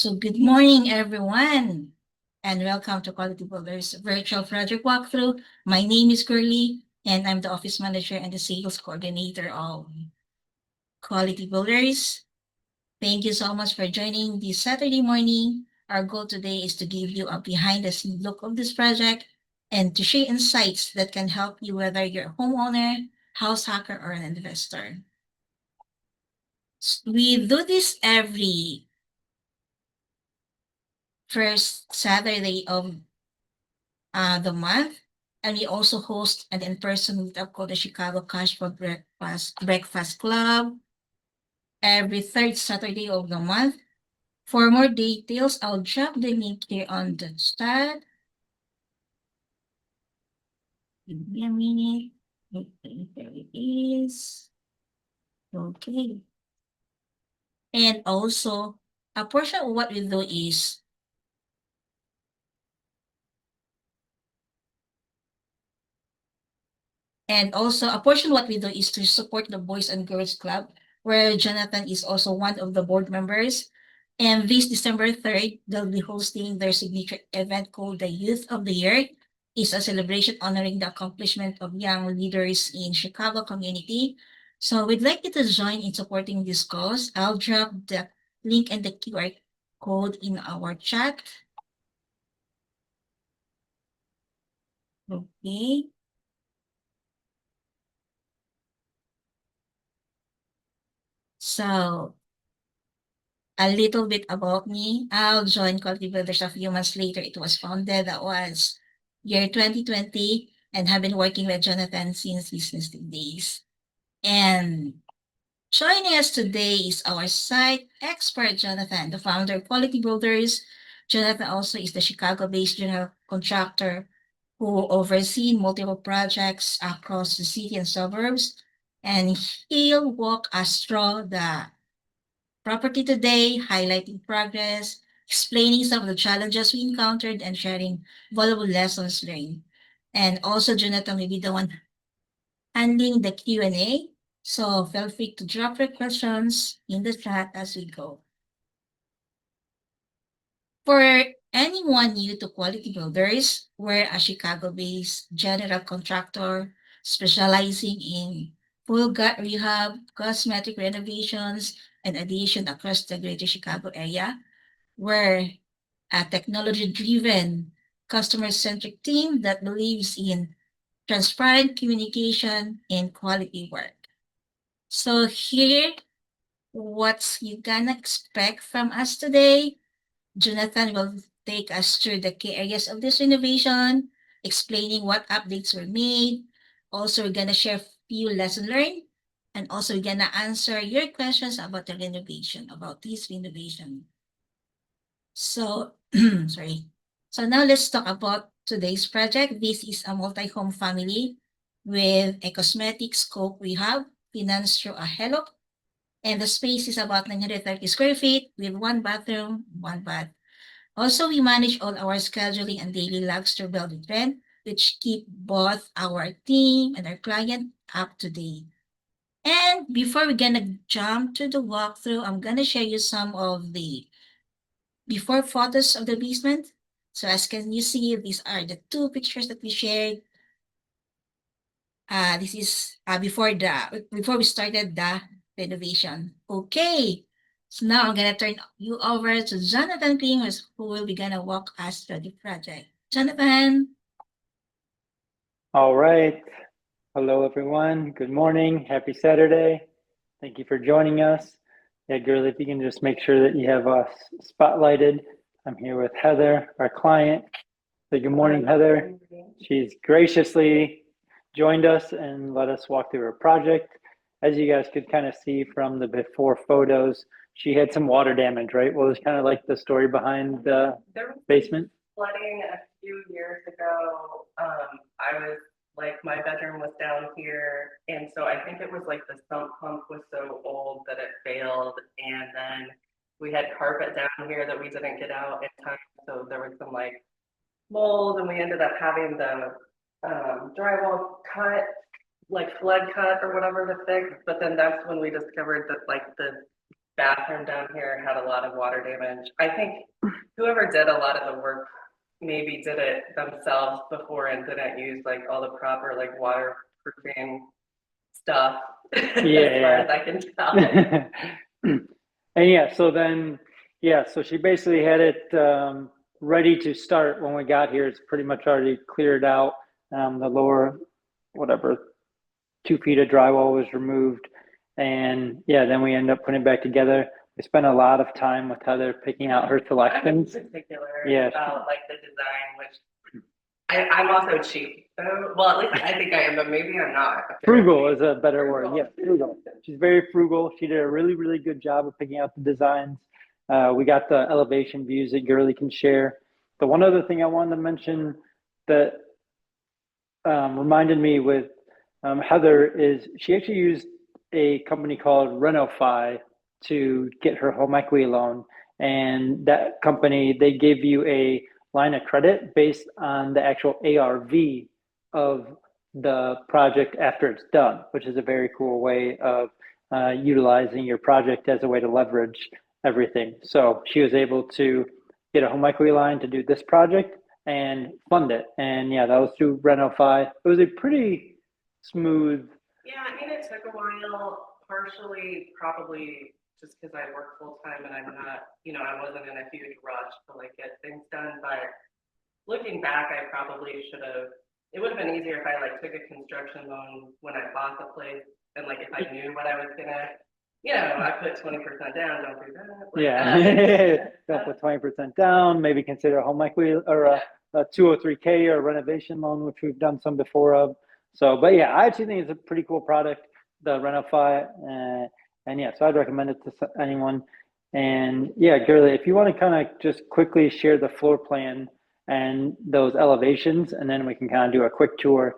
So good morning, everyone, and welcome to Quality Builders Virtual Project Walkthrough. My name is Curly, and I'm the office manager and the sales coordinator of Quality Builders. Thank you so much for joining this Saturday morning. Our goal today is to give you a behind-the-scenes look of this project and to share insights that can help you whether you're a homeowner, house hacker, or an investor. We do this every first Saturday of the month. And we also host an in-person meetup called the Chicago Cash for Breakfast Club every third Saturday of the month. For more details, I'll drop the link here on the chat. Give me a minute. Okay, there it is. Okay. And also, a portion of what we do is a portion of what we do is to support the Boys and Girls Club, where Jonathan is also one of the board members. And this December 3rd, they'll be hosting their signature event called the Youth of the Year. It's a celebration honoring the accomplishment of young leaders in Chicago community. So we'd like you to join in supporting this cause. I'll drop the link and the QR code in our chat. Okay. So a little bit about me. I'll join Quality Builders a few months later. It was founded. That was year 2020 and have been working with Jonathan since his listing days. And joining us today is our site expert, Jonathan, the founder of Quality Builders. Jonathan also is the Chicago-based general contractor who oversees multiple projects across the city and suburbs. And he'll walk us through the property today, highlighting progress, explaining some of the challenges we encountered, and sharing valuable lessons learned. And also, Jonathan will be the one handling the Q&A. So feel free to drop your questions in the chat as we go. For anyone new to Quality Builders, we're a Chicago-based general contractor specializing in full gut rehab, cosmetic renovations, and addition across the greater Chicago area. We're a technology-driven, customer-centric team that believes in transparent communication and quality work. So here, what you can expect from us today. Jonathan will take us through the key areas of this renovation, explaining what updates were made. Also, we're going to share a few lessons learned, and also we're going to answer your questions about the renovation, about this renovation. So, sorry. So now let's talk about today's project. This is a multi-home family with a cosmetic scope rehab financed through a HELOC. And the space is about 930 square feet with one bathroom, one bath. Also, we manage all our scheduling and daily logs through Building Trend, which keep both our team and our client up to date. And before we're gonna jump to the walkthrough, I'm gonna share you some of the before photos of the basement. So as can you see, these are the two pictures that we shared. This is before we started the renovation. Okay, so now I'm gonna turn you over to Jonathan King, who will be gonna walk us through the project. Jonathan. All right. Hello, everyone. Good morning. Happy Saturday. Thank you for joining us. Yeah, Girl, if you can just make sure that you have us spotlighted. I'm here with Heather, our client. So good morning, Heather. She's graciously joined us and let us walk through her project. As you guys could kind of see from the before photos, she had some water damage, right? What was kind of like the story behind the basement? Flooding a few years ago. I was like, my bedroom was down here, and so I think it was like the sump pump was so old that it failed, and then we had carpet down here that we didn't get out in time, so there was some like mold, and we ended up having the drywall cut, like flood cut or whatever to fix. But then that's when we discovered that like the bathroom down here had a lot of water damage. I think whoever did a lot of the work maybe did it themselves before and didn't use like all the proper like waterproofing stuff, as far Yeah. as I can tell. And yeah, so then, yeah, so she basically had it ready to start when we got here. It's pretty much already cleared out. The lower, whatever, 2 feet of drywall was removed. And yeah, then we end up putting it back together. We spent a lot of time with Heather picking out her I'm in selections. particular Yeah. about like the design, which I'm also cheap. Well, at least I think I am, but maybe I'm not. Frugal is a better word. Frugal. Yeah, frugal. She's very frugal. She did a really, really good job of picking out the designs. We got the elevation views that Gurley can share. The one other thing I wanted to mention that reminded me with Heather is she actually used a company called Renofi to get her home equity loan. And that company, they give you a line of credit based on the actual ARV of the project after it's done, which is a very cool way of utilizing your project as a way to leverage everything. So she was able to get a home equity line to do this project and fund it. And yeah, that was through Renofi. It was a pretty smooth. Yeah, I mean, it took a while, partially probably just because I work full time and I'm not, I wasn't in a huge rush to like get things done. But looking back, I probably should have, it would have been easier if I like took a construction loan when I bought the place and like if I knew what I was gonna, I put 20% down, don't do that. Like, Yeah, don't put 20% down, maybe consider a home equity or a 203K or a renovation loan, which we've done some before of. So, but yeah, I actually think it's a pretty cool product, the Renofi. And yeah, so I'd recommend it to anyone. And yeah, Gurley, if you want to kind of just quickly share the floor plan and those elevations, and then we can kind of do a quick tour.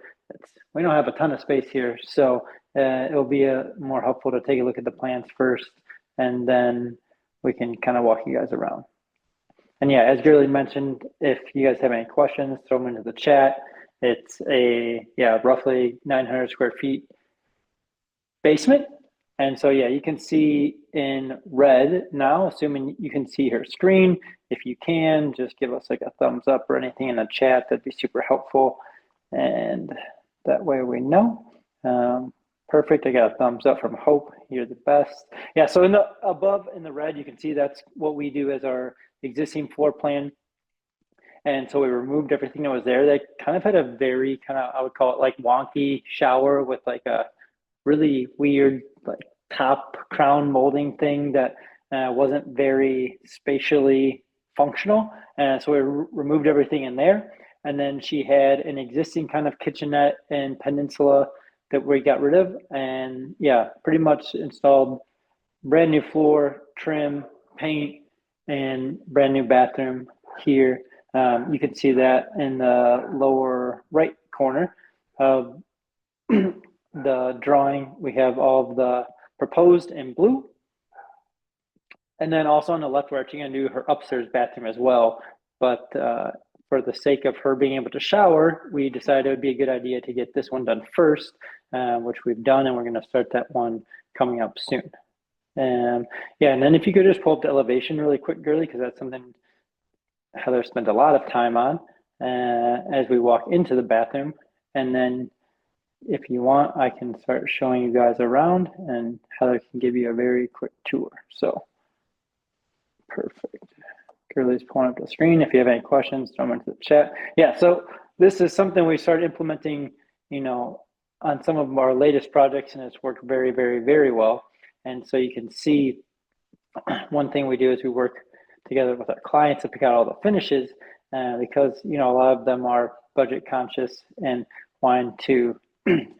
We don't have a ton of space here, so it'll be more helpful to take a look at the plans first, and then we can kind of walk you guys around. And yeah, as Gurley mentioned, if you guys have any questions, throw them into the chat. It's a roughly 900 square feet basement. And so yeah, you can see in red now, assuming you can see her screen. If you can, just give us like a thumbs up or anything in the chat. That'd be super helpful. And that way we know. Perfect. I got a thumbs up from Hope. You're the best. Yeah. So above in the red, you can see that's what we do as our existing floor plan. And so we removed everything that was there. They kind of had a very kind of, I would call it like wonky shower with like a really weird like top crown molding thing that wasn't very spatially functional. And so we removed everything in there. And then she had an existing kind of kitchenette and peninsula that we got rid of. And yeah, pretty much installed brand new floor, trim, paint, and brand new bathroom here. You can see that in the lower right corner of the drawing. We have all of the proposed in blue. And then also on the left, we're actually going to do her upstairs bathroom as well. But for the sake of her being able to shower, we decided it would be a good idea to get this one done first, which we've done, and we're going to start that one coming up soon. And then if you could just pull up the elevation really quick, Gurley, because that's something Heather spent a lot of time on as we walk into the bathroom. And then if you want, I can start showing you guys around, and Heather can give you a very quick tour. So perfect. Gurley's pulling up the screen. If you have any questions, throw them into the chat. Yeah, so this is something we started implementing, on some of our latest projects, and it's worked very, very, very well. And so you can see one thing we do is we work together with our clients to pick out all the finishes because, a lot of them are budget conscious and wanting to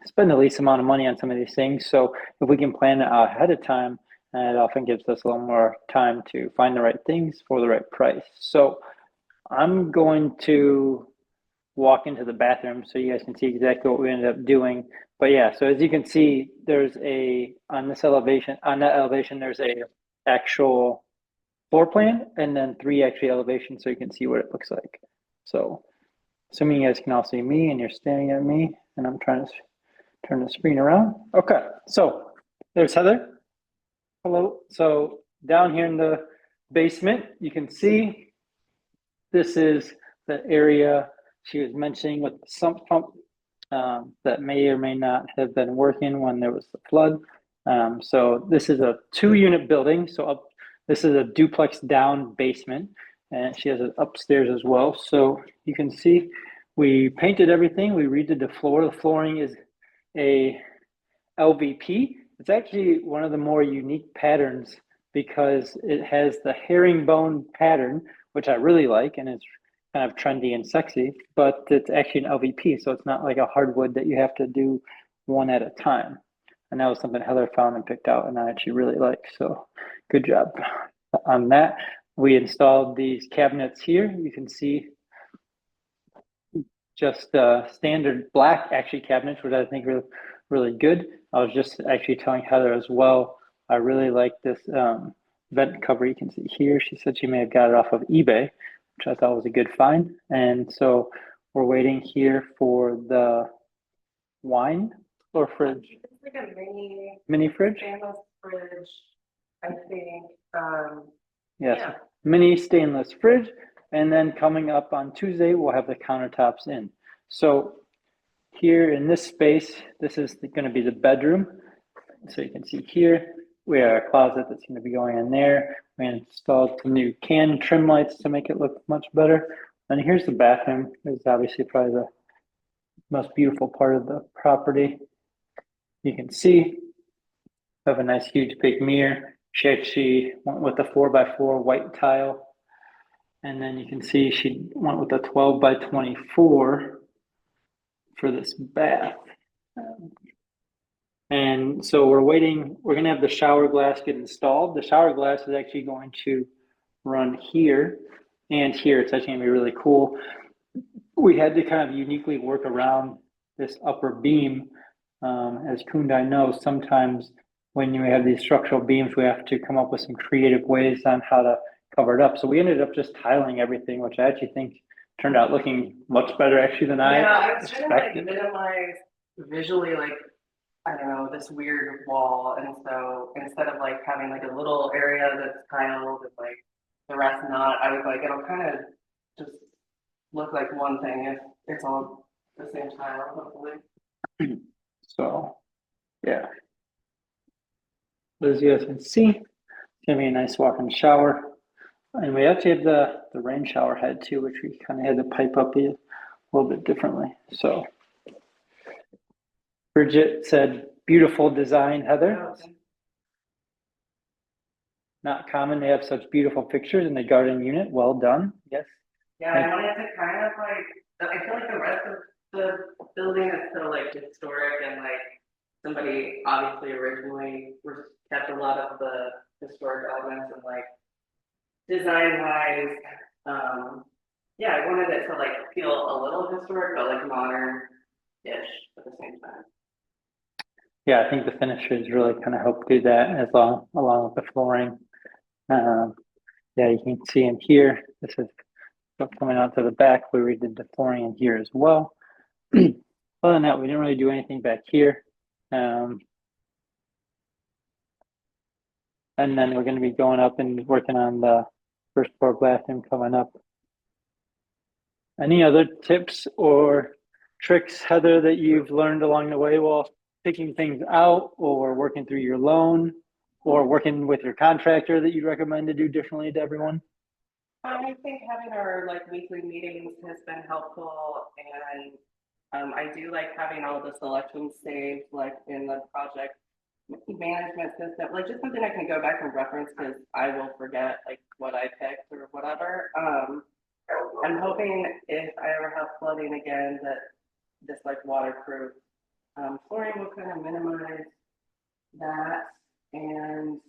spend the least amount of money on some of these things. So if we can plan it out ahead of time, it often gives us a little more time to find the right things for the right price. So I'm going to walk into the bathroom so you guys can see exactly what we ended up doing. But yeah, so as you can see, there's on that elevation, there's a actual floor plan and then 3 actually elevations so you can see what it looks like. So assuming you guys can all see me and you're staring at me and I'm trying to turn the screen around. Okay, so there's Heather. Hello. So down here in the basement, you can see this is the area she was mentioning with the sump pump that may or may not have been working when there was the flood. So this is a 2-unit building. So this is a duplex down basement, and she has it upstairs as well. So you can see we painted everything. We redid the floor. The flooring is a LVP. It's actually one of the more unique patterns because it has the herringbone pattern, which I really like, and it's kind of trendy and sexy, but it's actually an LVP, so it's not like a hardwood that you have to do one at a time. And that was something Heather found and picked out, and I actually really like. So good job on that. We installed these cabinets here. You can see just standard black actually cabinets, which I think are really good. I was just actually telling Heather as well, I really like this vent cover you can see here. She said she may have got it off of eBay, which I thought was a good find. And so we're waiting here for the wine or fridge. It's like a mini fridge. Stainless fridge, I think. Yes, Yeah. mini stainless fridge. And then coming up on Tuesday, we'll have the countertops in. So here in this space, this is going to be the bedroom. So you can see here, we have a closet that's going to be going in there. We installed some new can trim lights to make it look much better. And here's the bathroom. It's obviously probably the most beautiful part of the property. You can see we have a nice huge big mirror. She actually went with the 4x4 white tile. And then you can see she went with a 12x24 for this bath. And so we're waiting, we're gonna have the shower glass get installed. The shower glass is actually going to run here and here. It's actually gonna be really cool. We had to kind of uniquely work around this upper beam. As Kundai knows, sometimes when you have these structural beams, we have to come up with some creative ways on how to cover it up. So we ended up just tiling everything, which I actually think turned out looking much better actually than I was trying to like expected. minimize visually like, I don't know, this weird wall. And so instead of like having like a little area that's tiled and like the rest not, I was like, it'll kind of just look like one thing if it's all the same tile, hopefully. So yeah. As you guys can see, it's gonna be a nice walk-in shower. And we actually have the rain shower head too, which we kind of had to pipe up a little bit differently. So Bridget said, beautiful design, Heather. Not common to have such beautiful fixtures in the garden unit. Well done. Yes. Yeah, I wanted to kind of like, I feel like the rest of the building is still like historic and like somebody obviously originally kept a lot of the historic elements and like design wise, yeah, I wanted it to like feel a little historic, but like modern-ish at the same time. Yeah, I think the finishes really kind of help do that as along with the flooring. Yeah, you can see in here, this is coming out to the back. We redid the flooring in here as well. Other than that, we didn't really do anything back here. And then we're going to be going up and working on the first floor bathroom coming up. Any other tips or tricks, Heather, that you've learned along the way while picking things out or working through your loan or working with your contractor that you'd recommend to do differently to everyone? I think having our like weekly meetings has been helpful, and I do like having all the selections saved like in the project management system, like just something I can go back and reference because I will forget like what I picked or whatever. I'm hoping if I ever have flooding again that this like waterproof flooring will kind of minimize that. And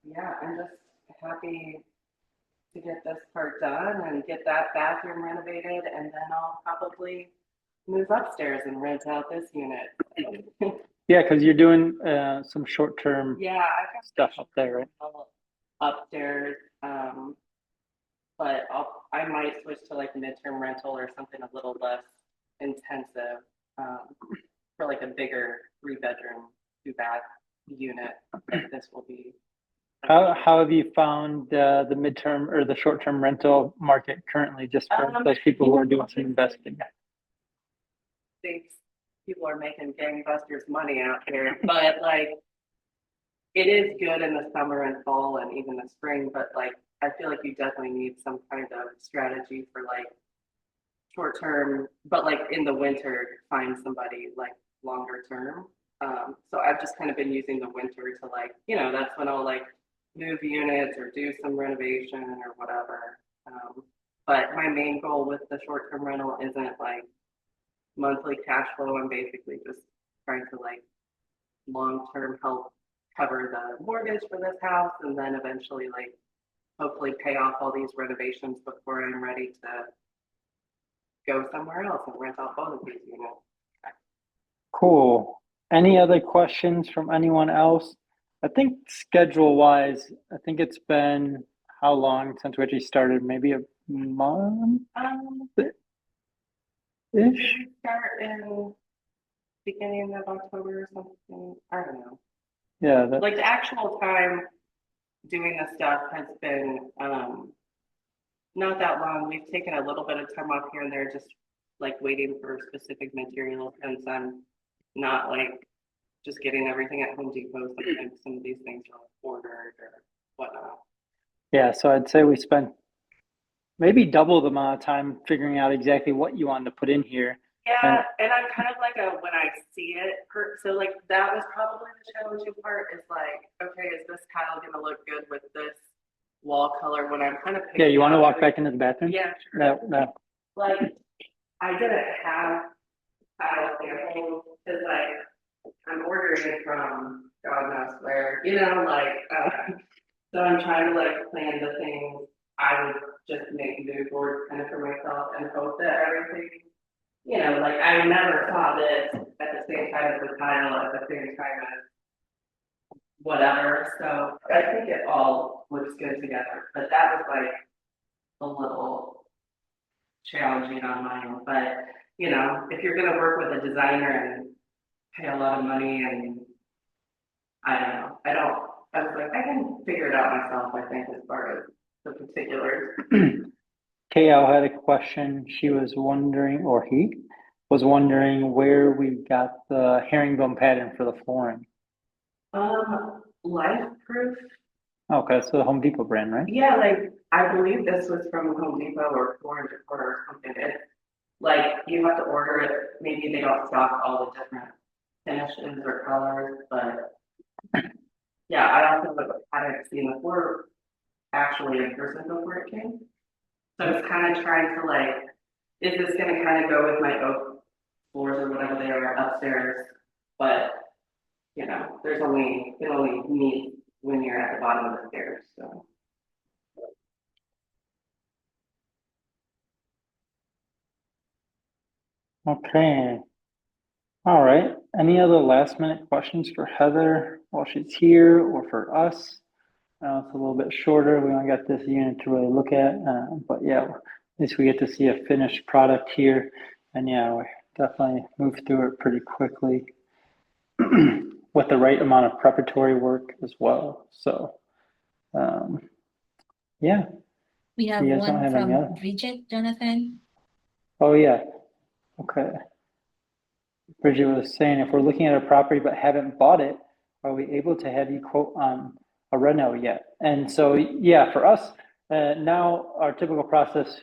yeah, I'm just happy to get this part done and get that bathroom renovated, and then I'll probably move upstairs and rent out this unit. Yeah, because you're doing some short-term Yeah, I got stuff up there, right? upstairs, but I might switch to like midterm rental or something a little less intensive for like a bigger 3-bedroom, 2-bath unit. This will be How have you found the midterm or the short-term rental market currently, just for those people who are doing some investing? Thinks people are making gangbusters money out here, but like it is good in the summer and fall and even the spring, but like I feel like you definitely need some kind of strategy for like short term, but like in the winter, find somebody like longer term. So I've just kind of been using the winter to like, that's when I'll like move units or do some renovation or whatever. But my main goal with the short term rental isn't like monthly cash flow. I'm basically just trying to like long term help cover the mortgage for this house and then eventually like hopefully pay off all these renovations before I'm ready to go somewhere else and rent out both of these units. Cool. Any other questions from anyone else? I think schedule-wise, I think it's been how long since we actually started? Maybe a month-ish? We start in beginning of October or something. I don't know. Yeah. Like the actual time doing this stuff has been not that long. We've taken a little bit of time off here and there, just like waiting for specific materials, since I'm not like just getting everything at Home Depot. Sometimes some of these things are ordered or whatnot. Yeah, so I'd say we spent maybe double the amount of time figuring out exactly what you wanted to put in here. Yeah, and I'm kind of like when I see it, so like that was probably the challenging part is like, okay, is this tile gonna look good with this wall color when I'm kind of Yeah, you want to out walk back into the bathroom? Yeah, sure. No. Like, I didn't have tile samples because like I'm ordering from God knows where, so I'm trying to like plan the things I would just make mood boards kind of for myself and hope that everything, like I never saw this at the same time as the tile, at the same time as whatever. So I think it all looks good together, but that was like a little challenging on my end. But if you're gonna work with a designer and pay a lot of money, and I was like, I can figure it out myself, I think, as far as the particulars. KL had a question. She was wondering, or he was wondering, where we got the herringbone pattern for the flooring. Life Proof. Okay, so the Home Depot brand, right? Yeah, like I believe this was from Home Depot or Floor & Decor or something. It's like you have to order it. Maybe they don't stock all the different finishes or colors, but yeah, I also hadn't seen the floor actually in person before it came. So I was kind of trying to like, is this going to kind of go with my oak floors or whatever they are upstairs? But it only meets when you're at the bottom of the stairs. So. Okay. All right. Any other last minute questions for Heather while she's here, or for us? It's a little bit shorter. We only got this unit to really look at, but yeah, at least we get to see a finished product here. And yeah, we definitely moved through it pretty quickly with the right amount of preparatory work as well. So, yeah. We have You guys don't one have any from other? Bridget, Jonathan. Oh, yeah. Okay. Bridget was saying, if we're looking at a property but haven't bought it, are we able to have you quote on a reno yet? And so, yeah, for us, now our typical process,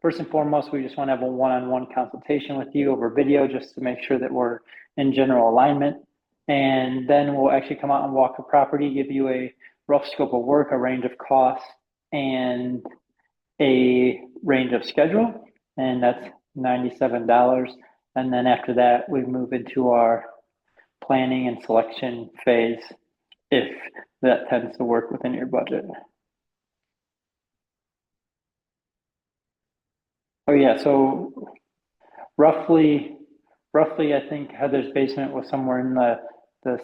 first and foremost, we just want to have a one-on-one consultation with you over video just to make sure that we're in general alignment. And then we'll actually come out and walk the property, give you a rough scope of work, a range of costs, and a range of schedule. And that's $97. And then after that, we move into our planning and selection phase if that tends to work within your budget. Oh yeah, so roughly, I think Heather's basement was somewhere in the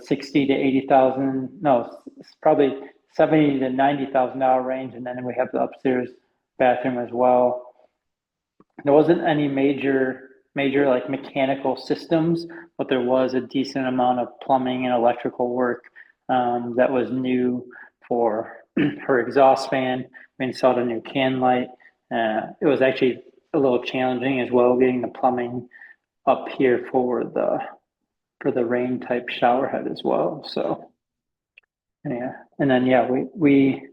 60 to 80,000. No, it's probably 70 to $90,000 range, and then we have the upstairs bathroom as well. There wasn't any major like mechanical systems, but there was a decent amount of plumbing and electrical work that was new for her exhaust fan. We installed a new can light. It was actually a little challenging as well, getting the plumbing up here for the rain type shower head as well. So yeah, and then yeah, we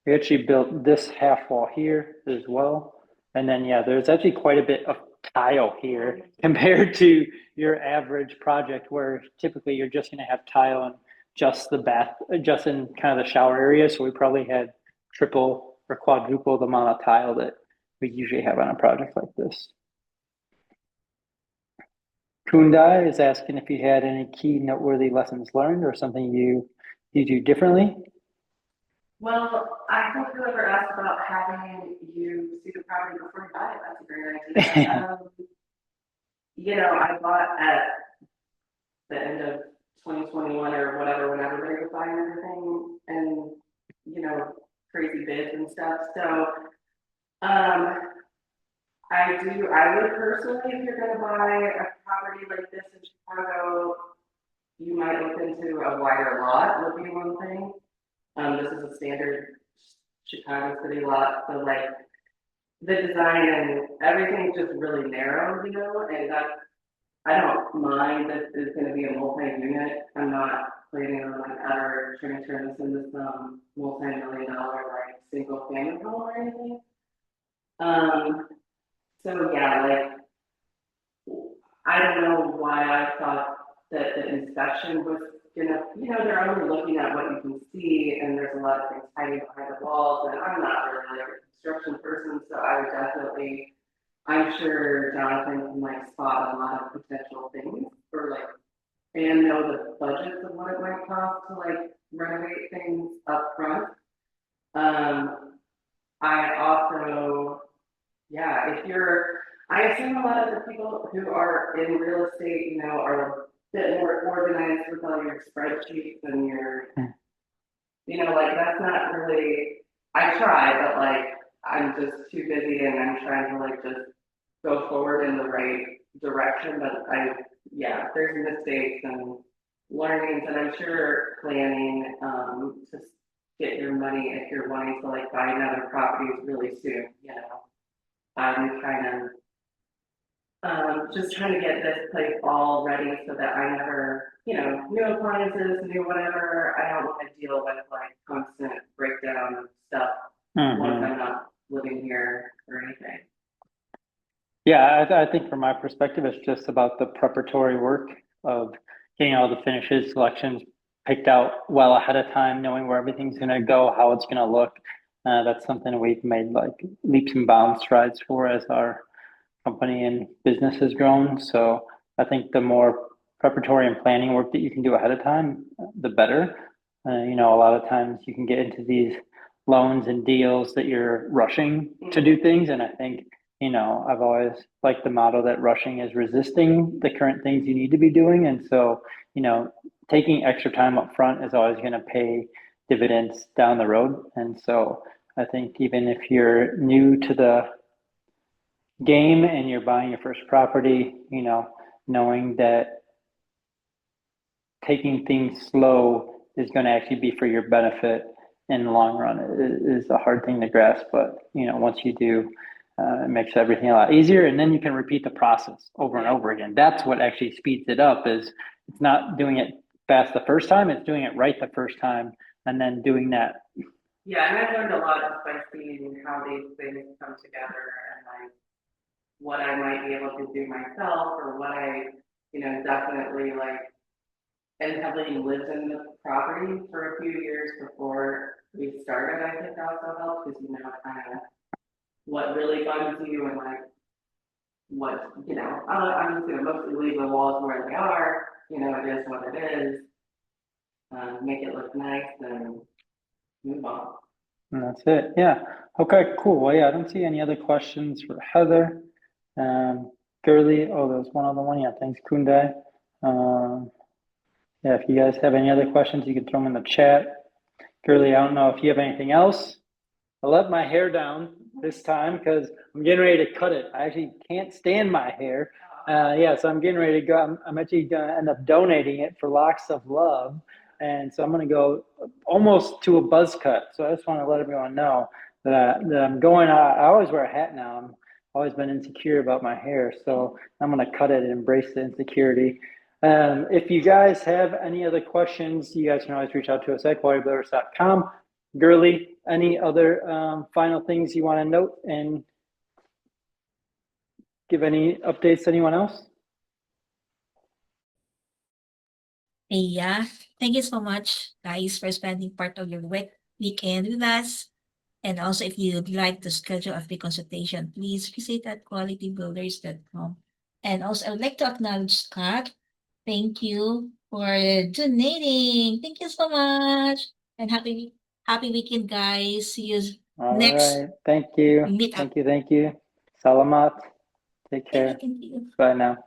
actually built this half wall here as well. And then yeah, there's actually quite a bit of tile here compared to your average project where typically you're just going to have tile and just the bath, just in kind of the shower area. So we probably had triple or quadruple the amount of tile that we usually have on a project like this. Kundai is asking if you had any key noteworthy lessons learned or something you do differently. Well, I think whoever asked about having you see the property before you buy it, that's a great idea. You know, I bought at the end of 2021 or whatever, when everybody was buying everything and, you know, crazy bids and stuff. So, I would personally, if you're gonna buy a property like this in Chicago, you might look into a wider lot would be one thing. This is a standard Chicago city lot, so like the design and everything's just really narrow, you know, and I don't mind that it's gonna be a multi-unit. I'm not planning on like ever trying to turn this into some multi-million-dollar like single family home or anything. So yeah, like I don't know why I thought that the inspection was gonna, you know, they're only looking at what you can see, and there's a lot of things hiding behind the walls, and I'm not really a construction person, so I would definitely, I'm sure Jonathan can like spot a lot of potential things, or like, and know the budgets of what it might cost to like renovate things up front. I also, yeah, I assume a lot of the people who are in real estate, you know, are a bit more organized with all your spreadsheets and your, you know, like that's not really, I try, but like I'm just too busy and I'm trying to like just go forward in the right direction. But yeah, there's mistakes and learnings, and I'm sure planning to get your money if you're wanting to like buy another property really soon, you know. I'm kind of just trying to get this place all ready so that I never, you know, new appliances, new whatever. I don't want to deal with like constant breakdown of stuff once I'm not living here or anything. Yeah, I think from my perspective, it's just about the preparatory work of getting all the finishes, selections picked out well ahead of time, knowing where everything's going to go, how it's going to look. That's something we've made like leaps and bounds strides for as our company and business has grown. So I think the more preparatory and planning work that you can do ahead of time, the better. You know, a lot of times you can get into these loans and deals that you're rushing to do things. And I think, you know, I've always liked the motto that rushing is resisting the current things you need to be doing. And so, you know, taking extra time up front is always going to pay dividends down the road. And so I think even if you're new to the game and you're buying your first property, you know, knowing that taking things slow is going to actually be for your benefit in the long run is a hard thing to grasp. But, you know, once you do, it makes everything a lot easier, and then you can repeat the process over and over again. That's what actually speeds it up. Is it's not doing it fast the first time, it's doing it right the first time, and then doing that. Yeah, and I've learned a lot just by seeing how these things come together and like what I might be able to do myself, or what I, you know, definitely like, and having lived in the property for a few years before we started, I think also helped, because you know kind of what really bugs you and like what, you know, I'm just gonna mostly leave the walls where they are, you know, it is what it is. Make it look nice and move on. And that's it. Yeah. Okay, cool. Well, yeah, I don't see any other questions for Heather. Gurley, oh, there's one other one. Yeah, thanks, Kunde. Yeah, if you guys have any other questions, you can throw them in the chat. Gurley, I don't know if you have anything else. I let my hair down this time because I'm getting ready to cut it. I actually can't stand my hair. Yeah, so I'm getting ready to go. I'm actually going to end up donating it for Locks of Love. and so I'm going to go almost to a buzz cut. So I just want to let everyone know that I'm going. I always wear a hat now. I'm always been insecure about my hair, so I'm going to cut it and embrace the insecurity. If you guys have any other questions, you guys can always reach out to us at qualitybuilders.com. Gurley, any other final things you want to note and give any updates to anyone else? Yeah, thank you so much, guys, for spending part of your weekend with us. And also, if you'd like to schedule a free consultation, please visit at qualitybuilders.com. And also, I would like to acknowledge Scott. Thank you for donating. Thank you so much. And happy weekend, guys. See you All next right. Thank you. meetup. Thank you. Thank you. Salamat. Take Thank you. care. Thank you. Bye now.